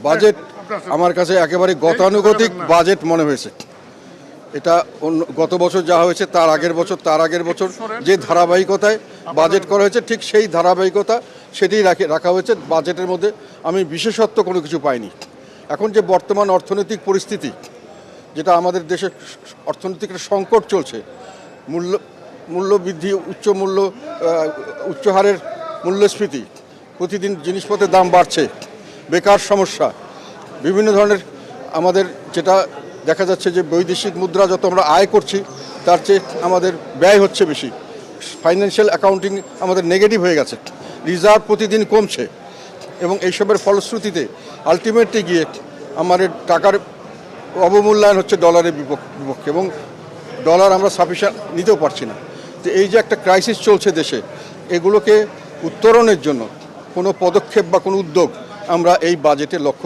Budget আমার কাছে একেবারে গতানুগতিক বাজেট মনে হয়েছে। এটা গত বছর যা হয়েছে তার আগের বছর যে ধারাবাহিকতায় বাজেট করা হয়েছে ঠিক সেই ধারাবাহিকতা সেটাই রাখা হয়েছে। বাজেটের মধ্যে আমি বিশেষত্ব কোনো কিছু পাইনি। এখন যে বর্তমান অর্থনৈতিক পরিস্থিতি, যেটা আমাদের দেশে অর্থনৈতিক সংকট চলছে, মূল্য বৃদ্ধি, উচ্চ হারের মূল্যস্ফীতি, প্রতিদিন জিনিসপত্রের দাম বাড়ছে, বেকার সমস্যা, বিভিন্ন ধরনের আমাদের যেটা দেখা যাচ্ছে যে বৈদেশিক মুদ্রা যত আমরা আয় করছি তার চেয়ে আমাদের ব্যয় হচ্ছে বেশি। ফাইন্যান্সিয়াল অ্যাকাউন্টিং আমাদের নেগেটিভ হয়ে গেছে, রিজার্ভ প্রতিদিন কমছে এবং এইসবের ফলশ্রুতিতে আলটিমেটলি গিয়ে আমাদের টাকার অবমূল্যায়ন হচ্ছে ডলারের বিপক্ষে এবং ডলার আমরা সাফিসিয়েন্ট নিতেও পারছি না। তো এই যে একটা ক্রাইসিস চলছে দেশে, এগুলোকে উত্তরণের জন্য কোনো পদক্ষেপ বা কোনো উদ্যোগ আমরা এই বাজেটে লক্ষ্য